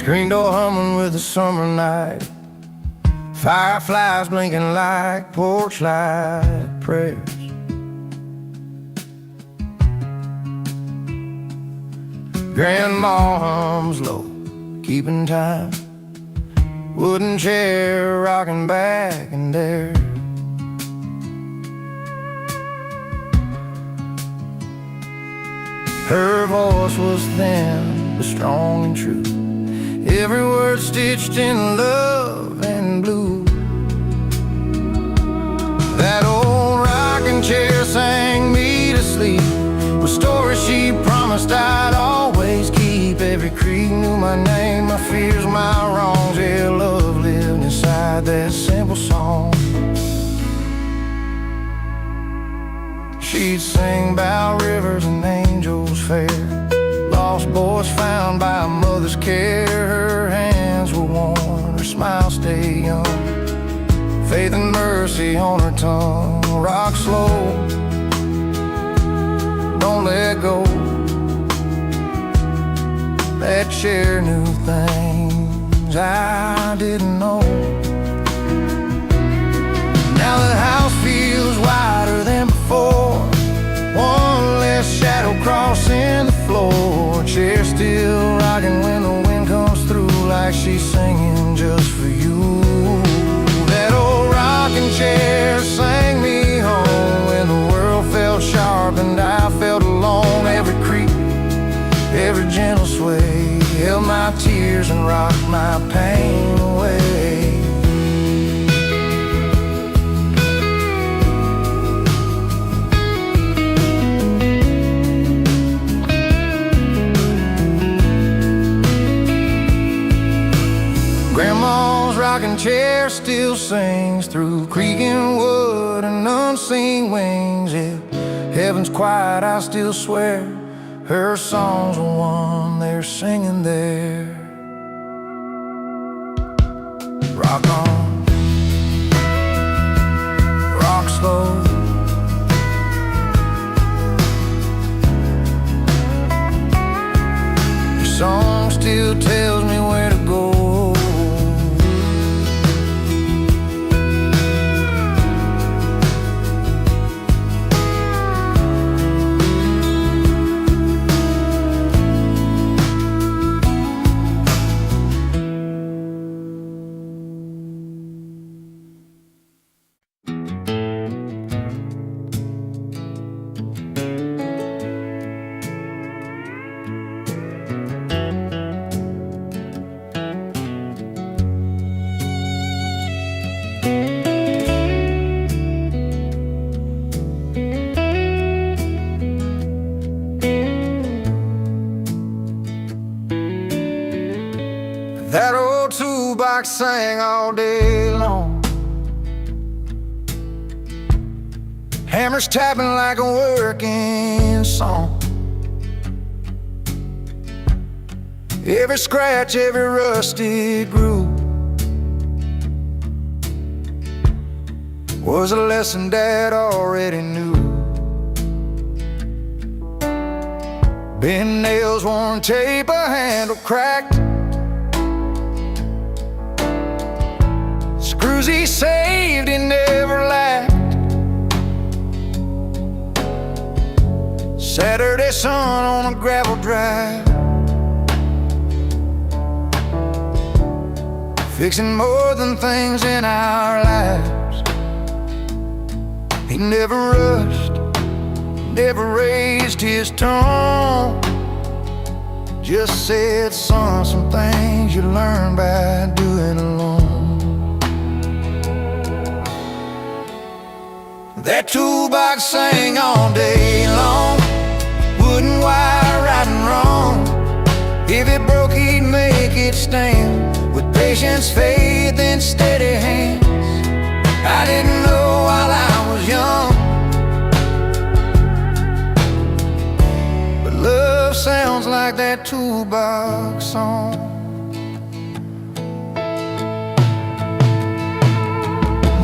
Screen door humming with the summer night, fireflies blinking like porch light prayers. Grandma hums low, keeping time, wooden chair rocking back and there. Her voice was thin but strong and true, every word stitched in love and blue. That old rocking chair sang me to sleep with stories she promised I'd always keep. Every creak knew my name, my fears, my wrongs. Yeah, love lived inside that simple song. She'd sing about rivers and angels fair, lost boys found by a mother's care. Her hands were warm, her smile stayed young, faith and mercy on her tongue. Rock slow, don't let go. That chair knew things I didn't know. Now the house feels wider than before, one less shadow crossing the floor. Chair still rocking when the wind comes through, like she's singing just for you. That old rocking chair sang me home when the world felt sharp and I felt alone. Every creak, every gentle sway held my tears and rocked my pain away. Grandma's rocking chair still sings through creaking wood and unseen wings. If heaven's quiet, I still swear her songs are one they're singing there. Rock on, rock slow, your song still tells me where to go. That old toolbox sang all day long, hammers tapping like a working song. Every scratch, every rusted groove was a lesson Dad already knew. Bent nails, worn tape, a handle cracked, screws he saved, he never lacked. Saturday sun on a gravel drive, fixing more than things in our lives. He never rushed, never raised his tone, just said, son, some things you learn by doing alone. That toolbox sang all day long, wooden wire right and wrong. If it broke, he'd make it stand, with patience, faith, and steady hands. I didn't know while I was young, but love sounds like that toolbox song.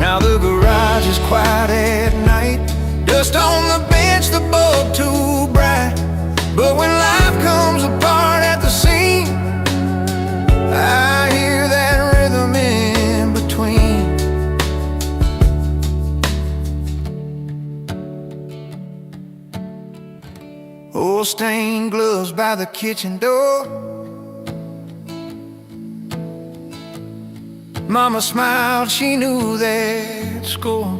Now the garage is quiet at night, dust on the bench, the bulb too bright. But when life comes apart at the seams, by the kitchen door. Mama smiled, she knew they'd score.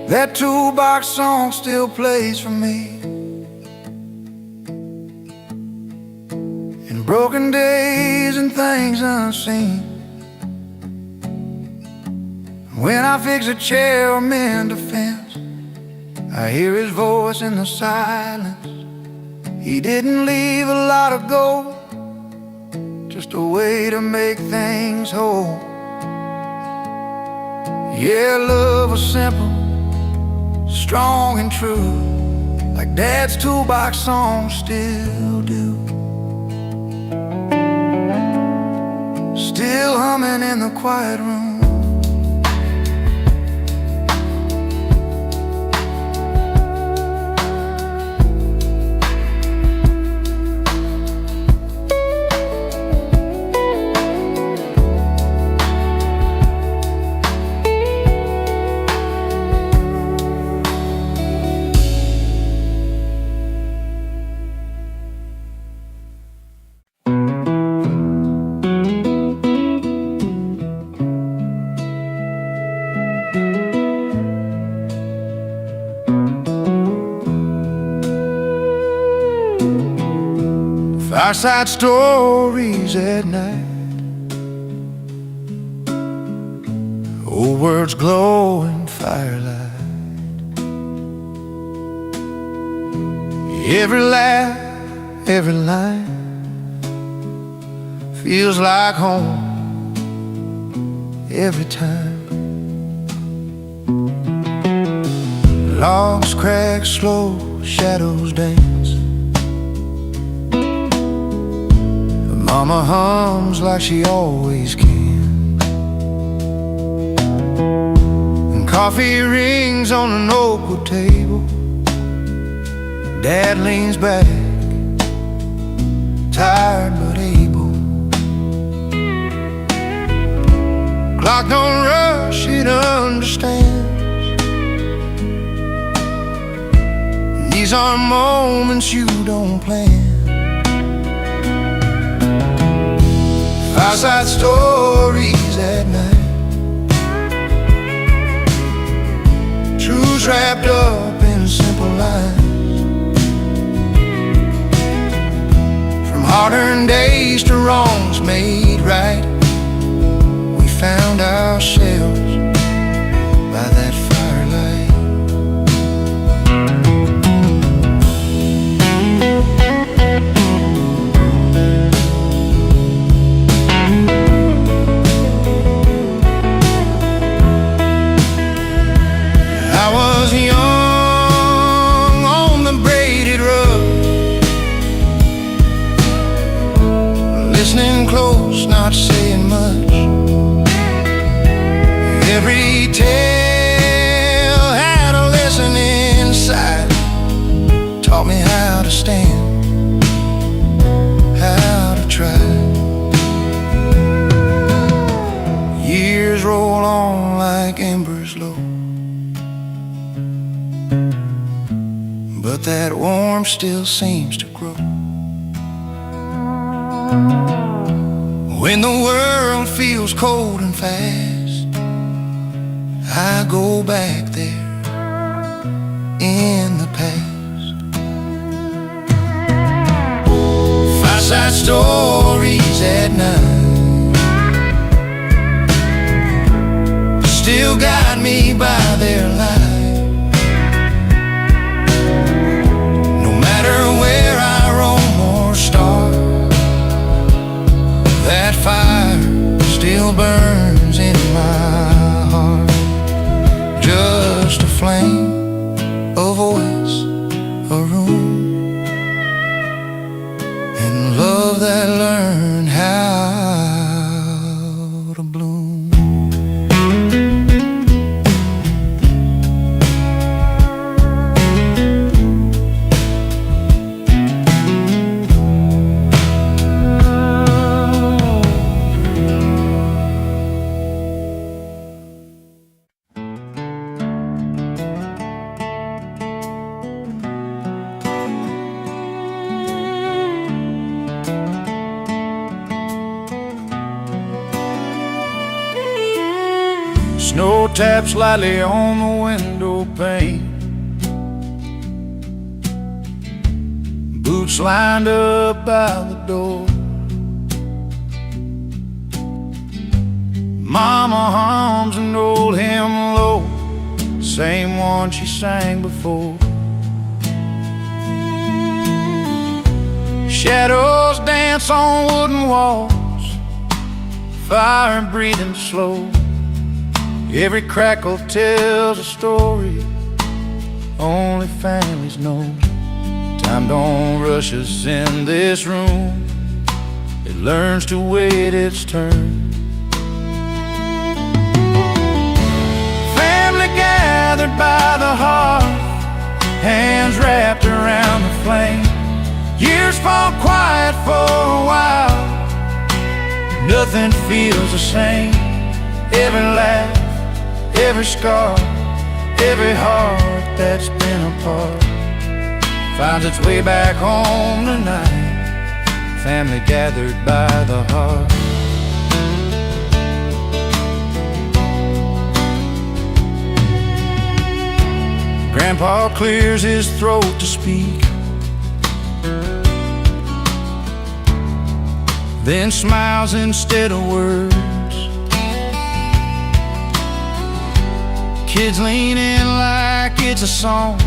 That toolbox song still plays for me in broken days and things unseen. When I fix a chair or mend a fence, I hear his voice in the silence. He didn't leave a lot of gold, just a way to make things whole. Yeah, love was simple, strong and true, like Dad's toolbox songs still do. Still humming in the quiet room. Fireside stories at night, old words glow in firelight. Every laugh, every line feels like home every time. Logs crack slow, shadows dance. Mama hums like she always can, and coffee rings on an oakwood table. Dad leans back, tired but able. Clock don't rush, it understands. And these are moments you don't plan. Fireside stories at night, truths wrapped up in simple lines. From hard-earned days to wrongs made right, we found ourselves by that firelight. I was young on the braided rug, listening close, not saying much. Every tale had a lesson inside, taught me how to stand, how to try. Years roll on like embers low, but that warmth still seems to grow. When the world feels cold and fast, I go back there in the past. Fireside stories at night still guide me by their light. No matter where I roam or start, that fire still burns in my heart. Just a flame, a voice, a room, and love Snow taps lightly on the window pane. Boots lined up by the door. Mama hums an old hymn low, same one she sang before. Shadows dance on wooden walls, fire breathing slow. Every crackle tells a story only families know. Time don't rush us in this room, it learns to wait its turn. Family gathered by the hearth, hands wrapped around the flame. Years fall quiet for a while, nothing feels the same. Every laugh, every scar, every heart that's been apart finds its way back home tonight. Family gathered by the heart. Grandpa clears his throat to speak, then smiles instead of words. Kids lean in like it's a song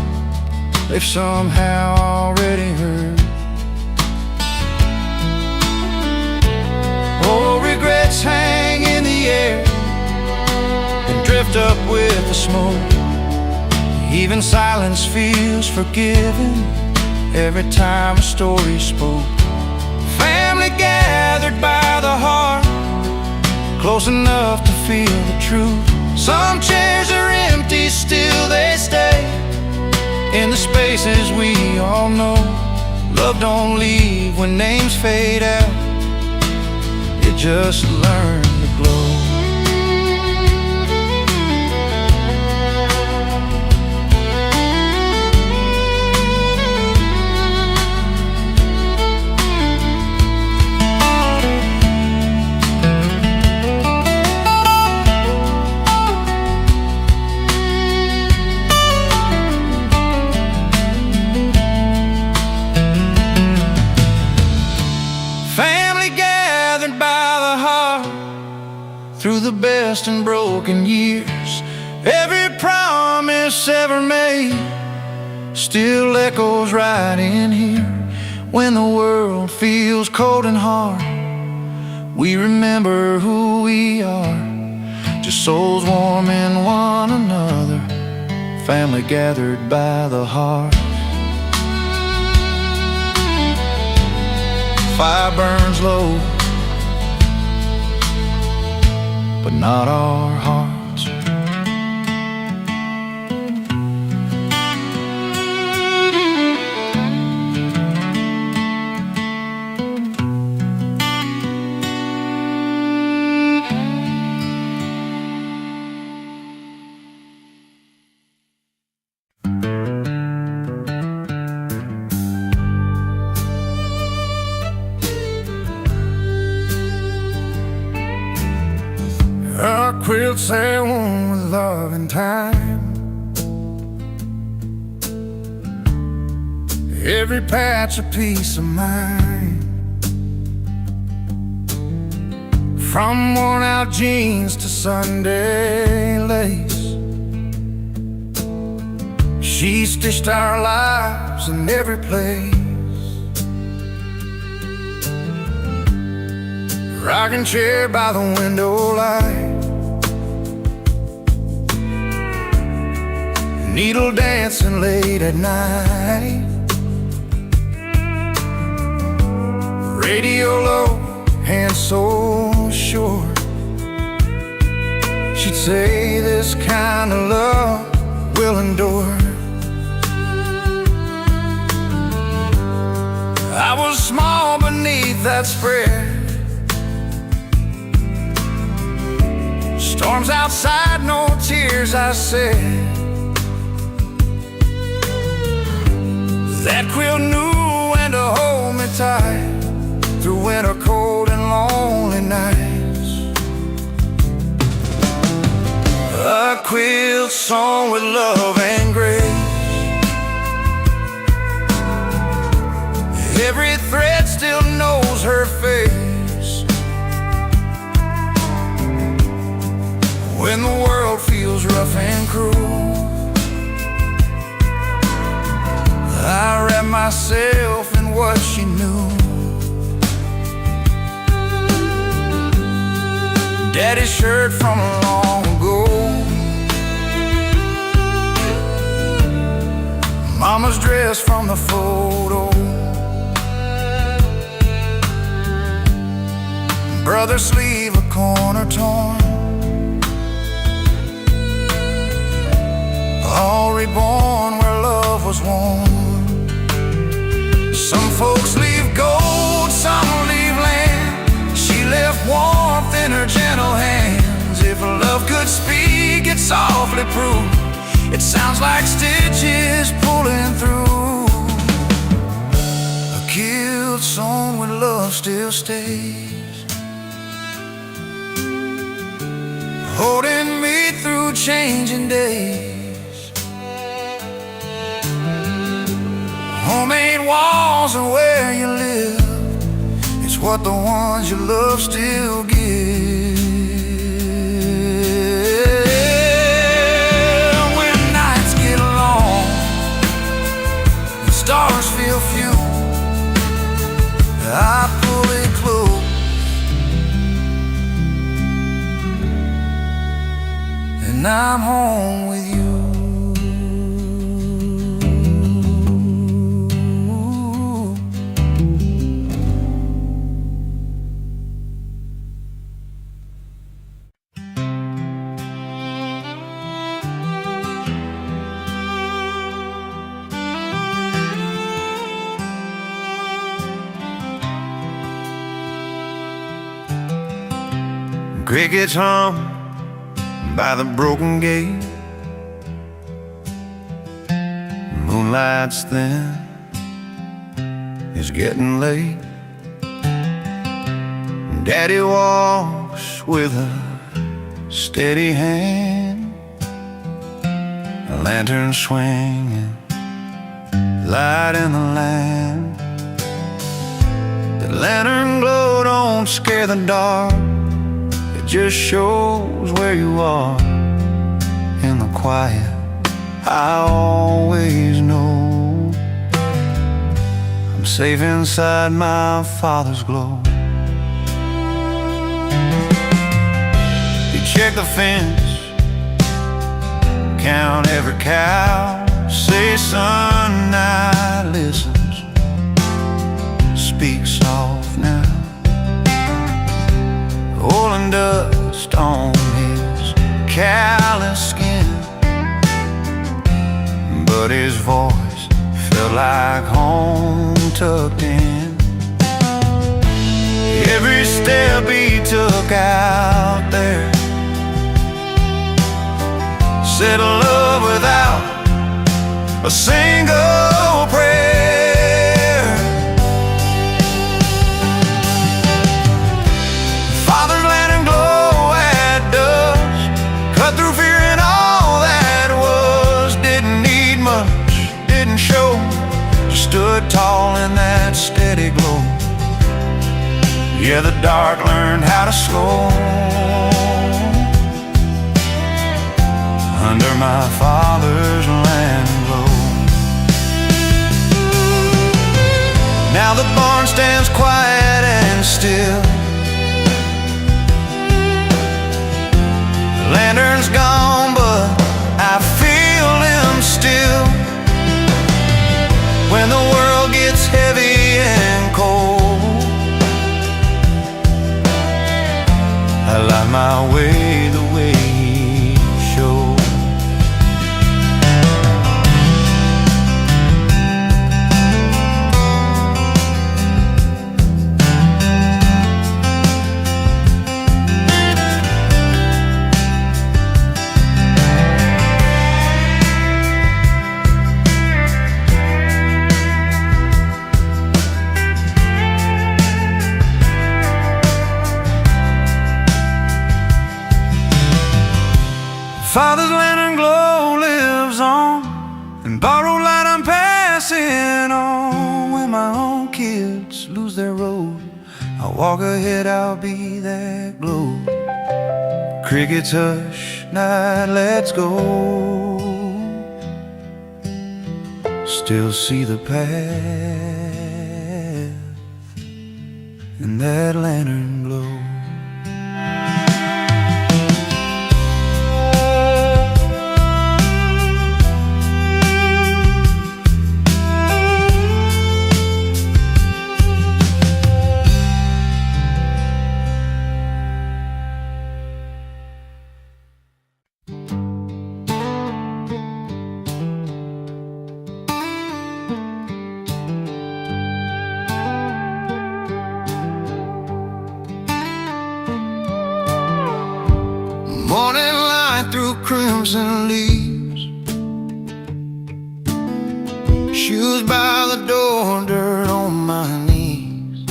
they've somehow already heard. Oh, regrets hang in the air and drift up with the smoke. Even silence feels forgiven every time a story's spoke. Family gathered by the heart, close enough to feel the truth. Some chairs are empty, still they stay in the spaces we all know. Love don't leave when names fade out, it just learns to glow. Through the best and broken years, every promise ever made still echoes right in here. When the world feels cold and hard, we remember who we are, just souls warm in one another, family gathered by the heart. Fire burns low, but not our hearts. Our quilts say one with love and time. Every patch a piece of mine. From worn out jeans to Sunday lace, she stitched our lives in every place. Rocking chair by the window light, needle dancing late at night. Radio low, hands so short, she'd say this kind of love will endure. I was small beneath that spread, storms outside, no tears, I said. That quilt knew when to hold me tight through winter cold and lonely nights. song with love and grace. Every thread still knows her face. When the world feels rough and cruel, I wrap myself in what she knew. Daddy's shirt from long ago, Mama's dress from the photo, brother's sleeve a corner torn, all reborn where love was warm. Some folks leave gold, some leave land. She left warmth in her gentle hands. If love could speak, it softly proved. It sounds like stitches pulling through. A killed song when love still stays, holding me through changing days. Homemade walls and where you live, it's what the ones you love still give. When nights get long and stars feel few, I pull it close and I'm home with you. Crickets hum by the broken gate, moonlight's thin, it's getting late. Daddy walks with a steady hand, a lantern swinging, light in the land. The lantern glow don't scare the dark, just shows where you are. In the quiet, I always know I'm safe inside my Father's glow. You check the fence, count every cow, say son, night listens, speak soft now. Oil and dust on his callous skin, but his voice felt like home tucked in. Every step he took out there said love without a single prayer. Stood tall in that steady glow. Yeah, the dark learned how to slow under my Father's land glow. Now the barn stands quiet and still, the lantern's gone, but I feel him still. When the world gets heavy and cold, I light my way the way he showed. Father's lantern glow walk ahead, I'll be that glow. Crickets hush, night, let's go. Still see the path and that lantern glow. Morning light through crimson leaves, shoes by the door, dirt on my knees.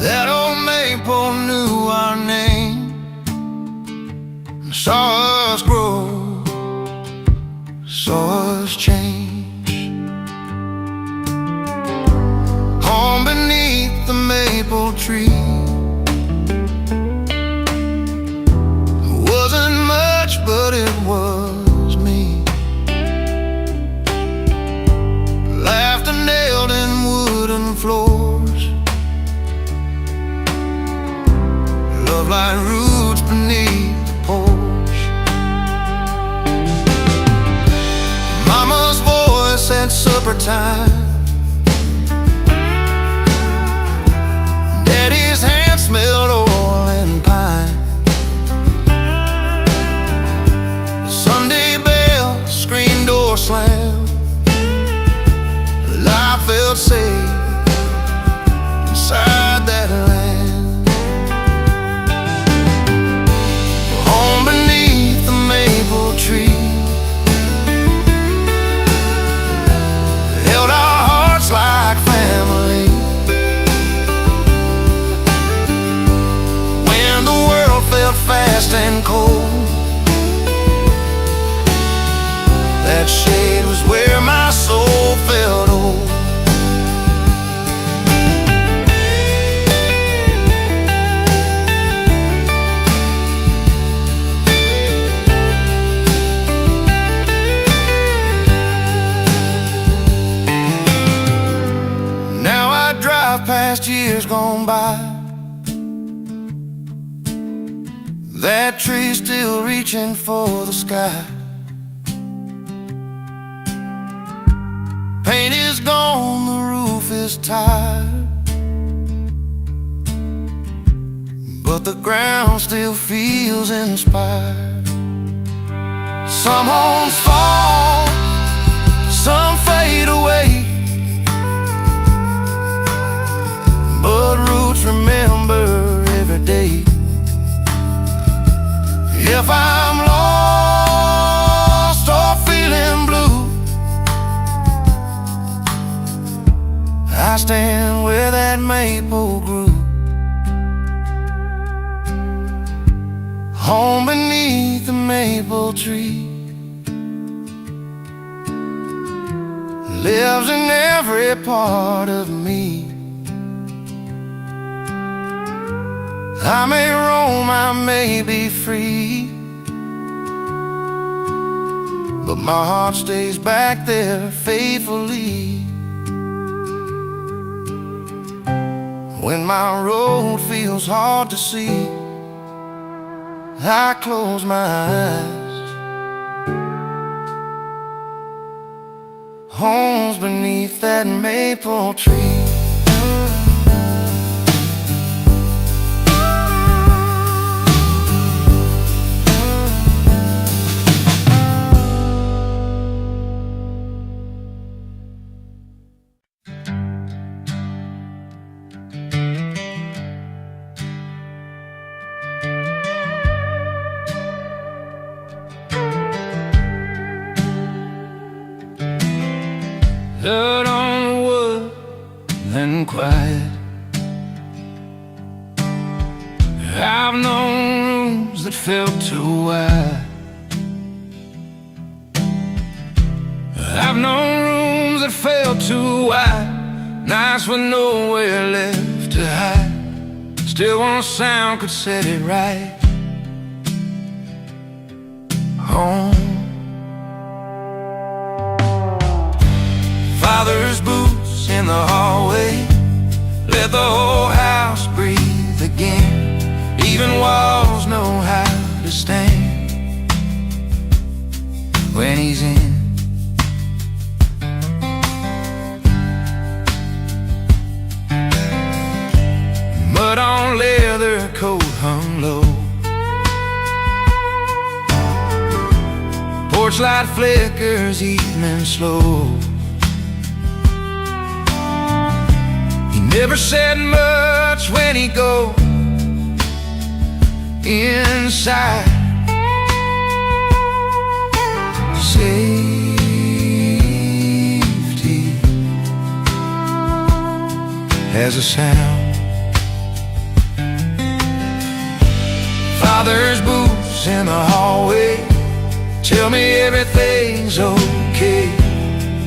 That old maple knew our name and saw us grow, saw us change. Home beneath the maple tree, but it was me. Laughter nailed in wooden floors, love like roots beneath the porch. Mama's voice at supper time, Daddy's hand smelled oil and pine. Door slam, life felt safe inside that land. Home beneath the maple tree held our hearts like family. When the world felt fast and cold, that shade was where my soul felt old. Now I drive past years gone by, that tree still reaching for the sky. Paint is gone, the roof is tired, but the ground still feels inspired. Some homes fall, some fade away, but roots remember every day. If I'm lost or feeling blue, I stand where that maple grew. Home beneath the maple tree lives in every part of me. I may roam, I may be free, but my heart stays back there faithfully. When my road feels hard to see, I close my eyes. Home's beneath that maple tree. Dirt on the wood, then quiet. I've known rooms that felt too wide. I've known rooms that felt too wide, and Nights with nowhere left to hide, still one sound could set it right. Home. Father's boots in the hallway, let the whole house breathe again. Even walls know how to stand when he's in. Mud on leather coat hung low, porch light flickers evening slow. He never said much when he go inside. Safety has a sound. Father's boots in the hallway tell me everything's okay,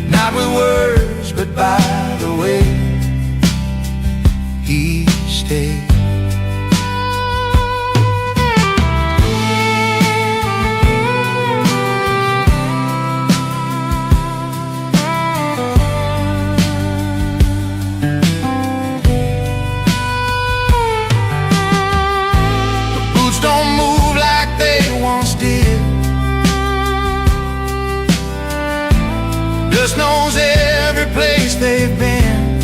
not with words but by the way he stayed. Just knows every place they've been.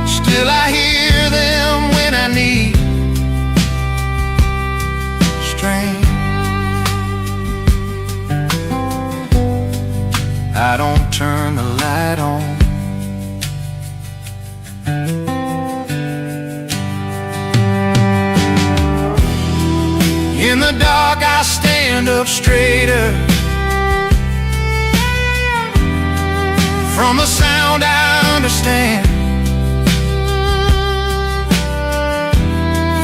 Still I hear them when I need strength. I don't turn the light on. In the dark I stand up straighter from the sound I understand.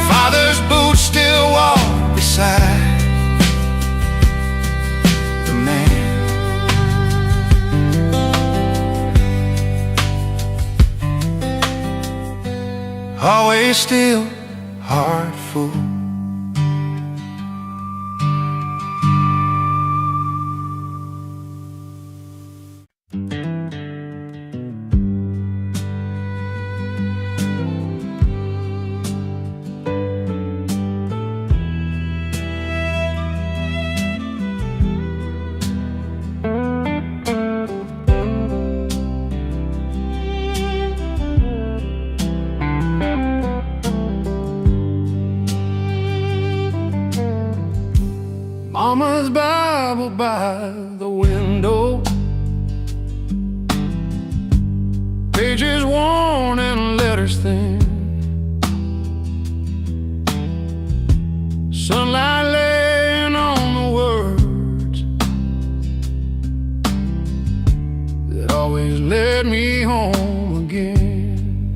Father's boots still walk beside the man. Always still, heart full. Mama's Bible by the window, pages worn and letters thin. Sunlight laying on the words that always led me home again.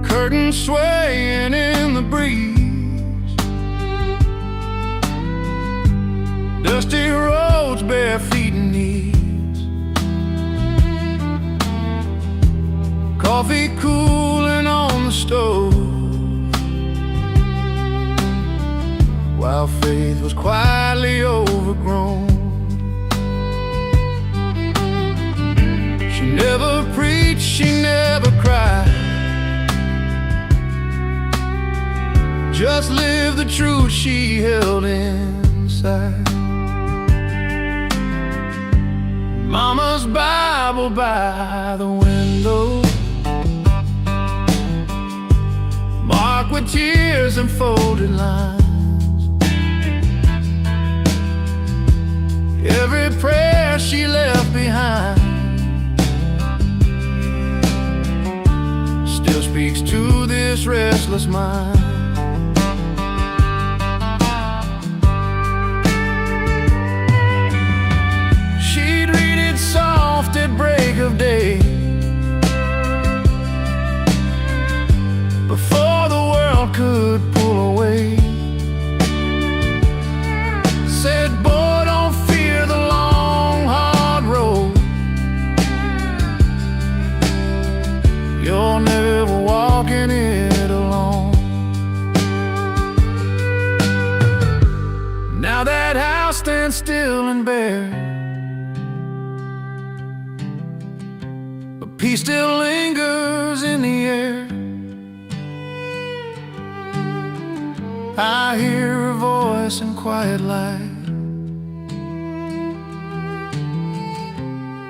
Curtains swaying in the breeze, dusty roads, bare feet and knees. Coffee cooling on the stove, while faith was quietly overgrown. She never preached, she never cried, just lived the truth she held inside. Mama's Bible by the window, marked with tears and folded lines. Every prayer she left behind still speaks to this restless mind. At break of day, before the world could pull away. Said, boy, don't fear the long, you're never walking it alone. Now that house stands still and bare, but peace still lingers in the air. I hear her voice in quiet light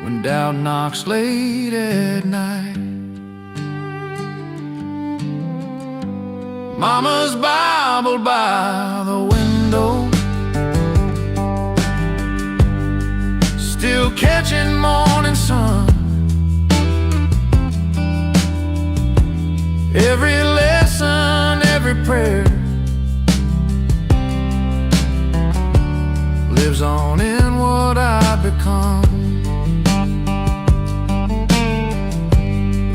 when doubt knocks late at night. Mama's Bible by the window, still catching morning sun. Every lesson, every prayer lives on in what I've become.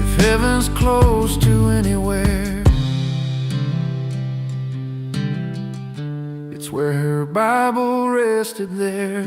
If heaven's close to anywhere, it's where her Bible rested there.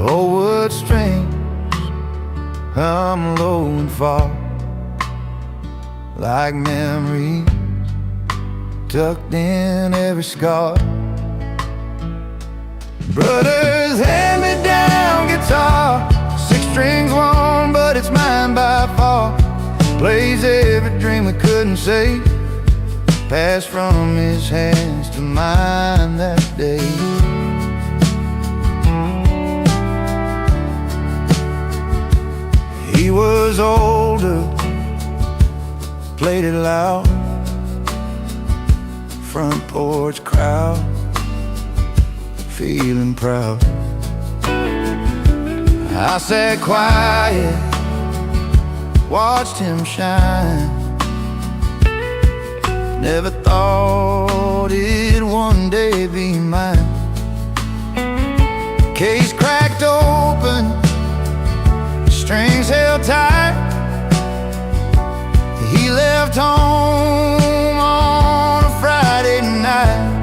Oh, what strings come low and far, like memories tucked in every scar. Brother's hand-me-down guitar, 6 strings long, but it's mine by far. Plays every dream we couldn't say, passed from his hands to mine that day. He was older, played it loud, front porch crowd, feeling proud. I sat quiet, watched him shine. Never thought it'd one day be mine. Case cracked open, strings held tight. He left home on a Friday night.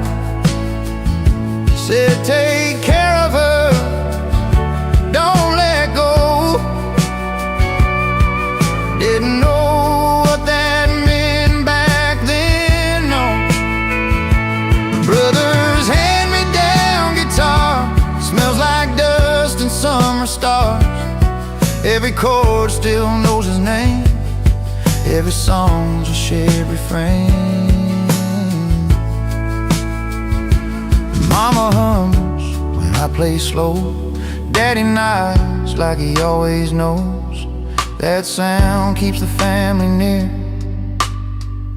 Said take care of her, don't let go. Didn't know what that meant back then, no. Brother's hand-me-down guitar smells like dust and summer stars. Every chord still knows his name, every song's a shared refrain. Mama hums when I play slow, Daddy nods like he always knows. That sound keeps the family near,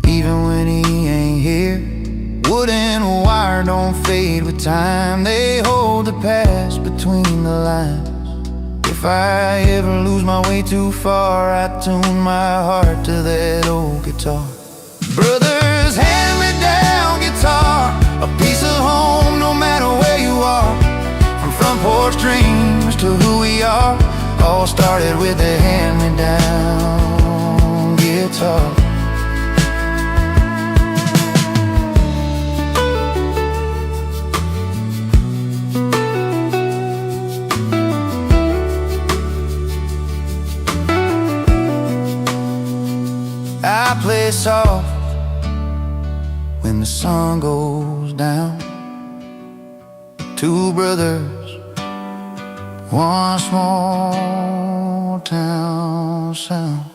even when he ain't here. Wood and wire don't fade with time, they hold the past between the lines. If I ever lose my way too far, I tune my heart to that old guitar. Brother's hand-me-down guitar, a piece of home no matter where you are. From front porch dreams to who we are, all started with a hand-me-down guitar. I play soft when the sun goes down. 2 brothers, 1 small town sound.